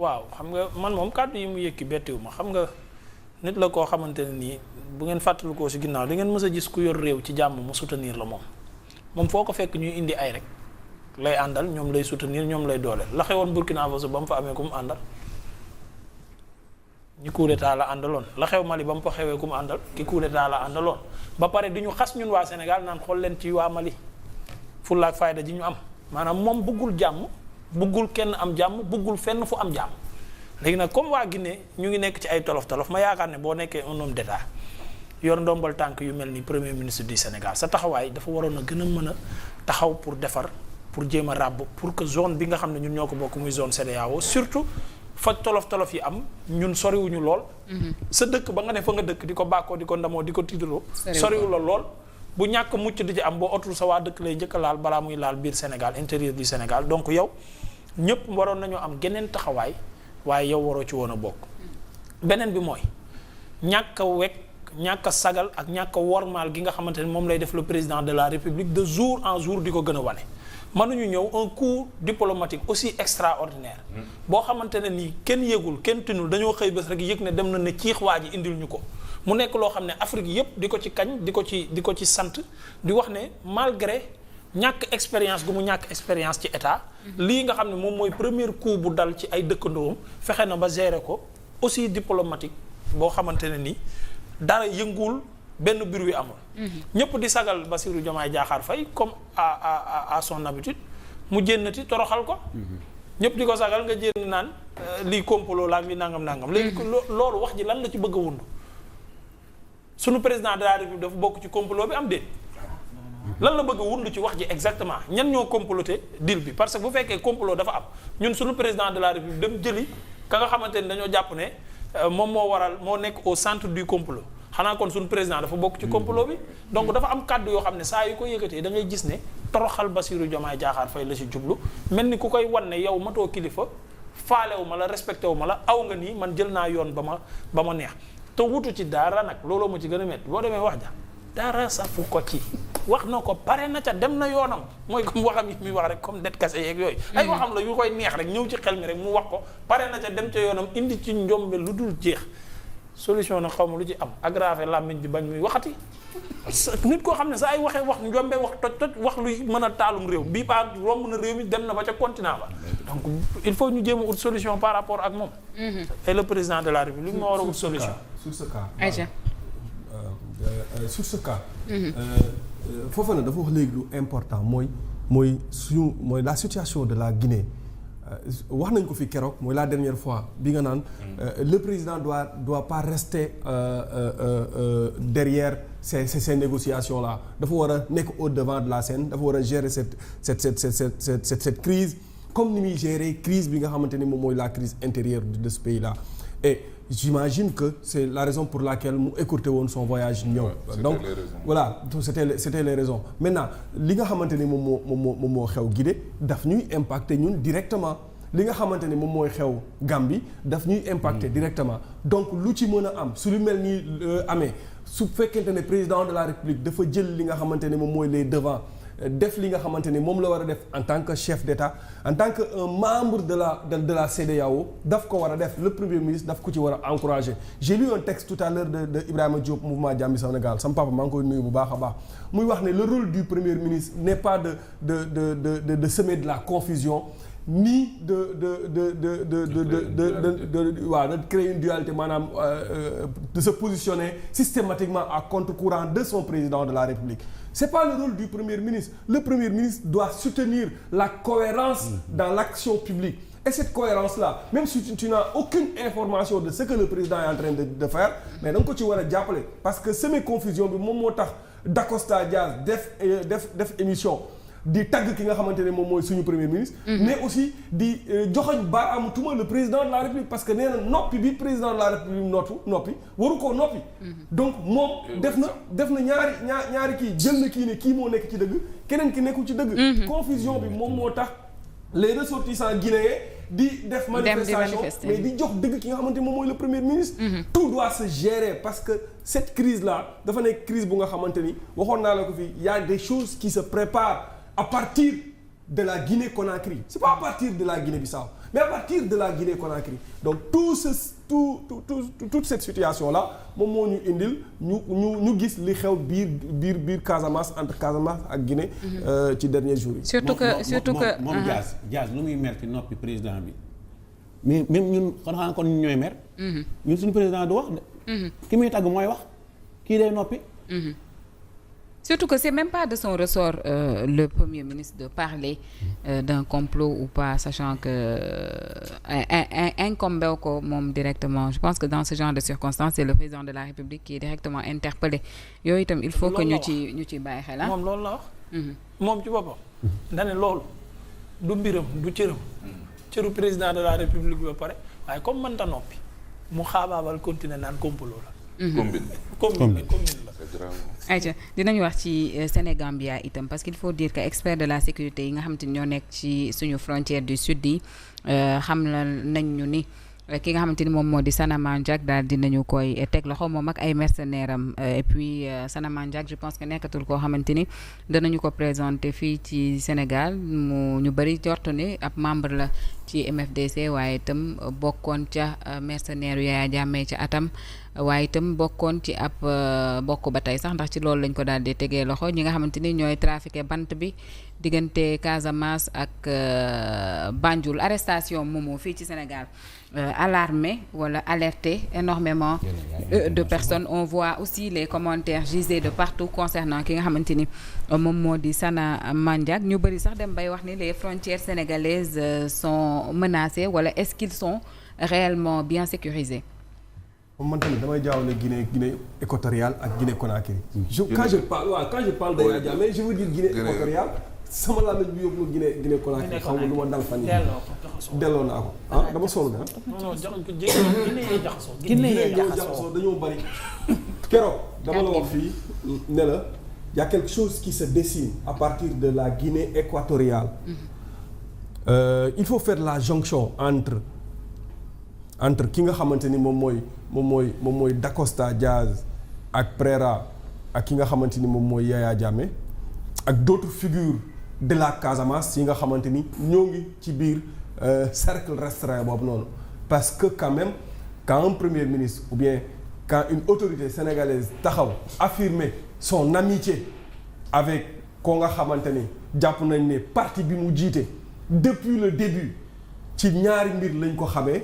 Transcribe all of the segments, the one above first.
waaw xam nga man moom kàddu yi mu yëkki bettiwu ma xam nga nit la koo xamante ne nii bu ngeen fàttalikoo si ginnaaw di ngeen mës a gis ku yor réew ci jàmm mu soutenir la moom foo ko fekk ñuy indi ay rek lay àndal ñoom lay soutenir ñoom lay doole la xewoon Burkina Faso ba mu fa amee ku mu àndal ñi coup d'état la àndaloon la xew Mali ba mu fa xewee ku mu àndal ki coup d'état la àndaloon ba pare di ñu xas ñun waa Sénégal naan xool leen ci waa Mali fulla ak fayda ji ñu am maanaam moom bëggul jàmm bëggul kenn am jàmm bëggul fenn fu am jàmm léegi nag comme waa Guinée ñu ngi nekk ci ay tolof ma yaakaar ne boo nekkee un homme d'état yor ndombal tànk yu mel ni premier ministre du Sénégal sa taxawaay dafa waroon a gën a mën a taxaw pour defar pour jéem a ràbb pour que zone bi nga xam ne ñun ñoo ko bokk muy zone CEDEAO surtout fa tolof yi am ñun soriwuñu lool. sa dëkk ba nga ne fa nga dëkk di ko bàkkoo di ko ndamoo di ko tiitaroo. soriwu la lool bu ñàkk mucc di ci am boo otul sa waa dëkk lay njëkk a laal balaa muy laal biir Sénégal intérieur du Sénégal donc yow ñëpp waroon nañoo am geneen taxawaay waaye yow waroo ci woon a bokk. beneen bi mooy ñàkk a wekk ñàkk a sagal ak ñàkk a wormaal gi nga xamante ne moom lay def le président de la République de jour en jour di ko gën a wane. mënuñu ñëw un coup diplomatique aussi extraordinaire boo xamante ne nii kenn yëgul kenn tinul dañoo xëy bés rek yëg ne dem na ne ciix waa ji indil ñu ko mu nekk loo xam ne Afrique yépp di ko ci kañ di ko ci sant di wax ne malgré ñàkk expérience gu mu ñàkk expérience ci état lii nga xam ne moom mooy premier coup bu dal ci ay dëkkandoom fexe na ba gérer ko aussi diplomatique boo xamante ne nii dara yënguwul benn bruit wi amul. ñëpp di sagal Bassirou Diomaye Diakhar Faye comme à son habitude mu jénnati toroxal ko. ñëpp di ko sagal nga jénn naan lii complot la ak lii nangam. léegi loolu wax ji lan la ci bëgg a wund sunu président de la République dafa bokk ci complot bi am déet. lan la bëgg a wund ci wax ji exactement ñan ñoo comploté deal bi parce que bu fekkee complot dafa am ñun sunu président de la République dem jëli ka nga xamante ni dañoo jàpp ne moom moo nekk au centre du complot. xanaa kon suñu président dafa bokk ci complot bi donc dafa am kàddu yoo xam ne saa yu ko yëkkatee da ngay gis ne toroxal Bassirou Diomaye Diakhar Faye la ci jublu mel ni ku koy wan ne yow matoo kilifa faalewu ma la respecté wu ma la aw nga nii man jël naa yoon ba ma neex te wutu ci dara nag looloo ma ci gën a métti boo demee wax ja dara safu ko ci wax na ko pare na ca dem na yoonam mooy comme waxam yi muy wax rek comme det kase yeeg yooyu ay waxam la yu koy neex rek ñëw ci xel mi rek mu wax ko pare na ca dem ca yoonam indi ci njombe lu dul jeex solution nag xaw ma lu ci am aggravé làmmiñ bi bañ muy waxati nit koo xam ne sa ay waxee wax njombe wax toj wax luy mën a taalum réew bii paa romb na réew mi dem na ba ca continent ba donc il faut ñu jéem a ut solution par rapport ak moom et le président de la République moo war a ut solution sur ce cas foofu na dafa wax léegi lu important mooy la situation de la Guinée wax nañ ko fi keroog mooy la dernière fois bi nga naan le président doit pas rester derrière ces négociations là dafa war a nekk au devant de la scène dafa war a gérer cette crise comme ni muy gérer crise bi nga xamante ni moom mooy la crise intérieure de ce pays là et j'imagine que c'est la raison pour laquelle mu écourté woon son voyage ñëw donc voilà c'était les raisons maintenant li nga xamante ni moom moo xew Guinée daf ñuy impacter ñun directement li nga xamante ni moom mooy xew Gambie daf ñuy impacter directement donc lu ci mën a am su lu mel nii amee su fekkente ne président de la République dafa jël li nga xamante ni moom mooy les devants def li nga xamante ni moom la war a def en tant que chef d'État en tant que un membre de la CEDEAO daf ko war a def le premier ministre daf ko ci war a encourager j'ai lu un texte tout à l'heure de Ibrahima Diop mouvement Jammi Sénégal sama papa maa ngi koy nuyu bu baax a baax muy wax ne le rôle du premier ministre n'est pas de semer de la confusion ni de créer une dualité maanaam de se positionner systématiquement à contre-courant de son président de la République c'est pas le rôle du premier ministre le premier ministre doit soutenir la cohérence dans l'action publique et cette cohérence-là même si tu n'as aucune information de ce que le président est en train de faire mais da nga ko ci war a jàppale parce que semer confusion bi moom moo tax Dacosta Diaz def émission di tagg ki nga xamante ne moom mooy suñu premier ministre mais aussi di joxoñ baaraamu tuma le président de la République parce que nee na noppi bi président de la République noppi waru koo noppi donc moom def na ñaari kii jël na kii ne kii moo nekk ci dëgg keneen ki nekkul ci dëgg confusion bi moom moo tax les ressortissants guinéens di def manifestation mais di jox dëgg ki nga xamante moom mooy le premier ministre tout doit se gérer parce que cette crise là dafa nekk crise bu nga xamante ni waxoon naa la ko fii y a des choses qui se préparent à partir de la Guinée-Conakry c'est pas à partir de la Guinée-Bissau mais à partir de la Guinée-Conakry donc toute cette situation là moom moo ñu indil ñu gis li xew biir Casamance entre Casamance ak Guinée. ci derniers jours yi. surtout que moom Diaz lu muy mer ci noppi président bi mais même ñun xanaa kon ñooy mer. ñun suñu président du wax de. ki muy tàgg mooy wax kii day noppi. Surtout que c'est même pas de son ressort le Premier ministre de parler d'un complot ou pas, sachant que incombé ko moom directement. Je pense que dans ce genre de circonstances, c'est le président de la République qui est directement interpellé. Yooyu itam il faut que ñu ci bàyyi xel. moom loolu la wax. moom ci boppam. dane loolu du mbiram du cëram. cëru président de la République bi ba pare waaye comme mënta noppi mu xaabaabal continuer naan complot la. combine la. ayca dinañu wax ci Sénégambia itam parce qu'il faut dire que expert de la sécurité yi nga xam te ñoo nekk ci suñu frontière du sud yi xam la nañ ñu ni ki nga xamante ni moom moo di Sana Mandiack daal dinañu koy teg loxo moom ak ay mercenaires am et puis Sana Mandiack je pense que nekkatul koo xamante ni danañu ko présenter fii ci Sénégal ñu bëri jortu ni ab membre la ci MFDC waaye itam bokkoon ca mercenaires yu Yaya Jammeh ca atam waaye itam bokkoon ci ab bokk ba tey sax ndax ci loolu lañ ko daal di tegee loxo ñi nga xamante ni ñooy trafiqué bant bi diggante Casamance ak Banjul arrestation moomu fii ci Sénégal alarmé wala alerté énormément de personnes. On voit aussi les commentaires gisés de partout concernant ki nga xamante ni moom moo di Sana Mandiack ñu bëri sax dem bay wax ni les frontières sénégalaises sont menacées wala est-ce qu'ils sont réellement bien sécurisés? man tamit damay jaawale Guinée équatoriale ak Guinée Conakry. quand je parle de Yaya Jammeh je veux dire Guinée équatoriale sama làmmiñ bi yóbbu Guinée Conakry xaw ma lu ma dal fan yi delloo naa ko dama sonn ah. non Guinée ñoo jaxasoo dañoo bari. keroog dama la wax fii ne la y a quelque chose qui se dessine à partir de la Guinée équatoriale. Il faut faire la jonction entre ki nga xamante ni moom mooy Dacosta Diaz ak Préra ak ki nga xamante ni moom mooy Yaya Jammeh ak d'autres figures de la Casamance yi nga xamante ni ñoo ngi ci biir cercle restreint boobu noonu parce que quand même quand un premier ministre ou bien quand une autorité sénégalaise taxaw affirmer son amitié avec ko nga xamante ni jàpp nañ ne parti bi mu jiite depuis le début ci ñaari mbir lañ ko xamee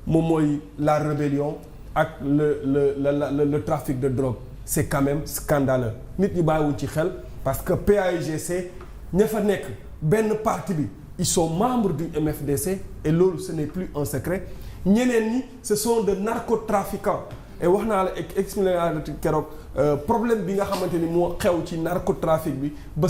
moom mooy la rébellion ak le trafic de drogue c'est quand même scandaleux nit ñi bàyyiwuñ ci xel parce que PAIGC ña fa nekk benn parti bi ils sont membres du MFDC et loolu ce n'est plus un secret ñeneen ñi ce sont de narcotrafiquants et wax naa la expliqué naa la keroog problème bi nga xamante ni moo xew ci narcotrafic bi ba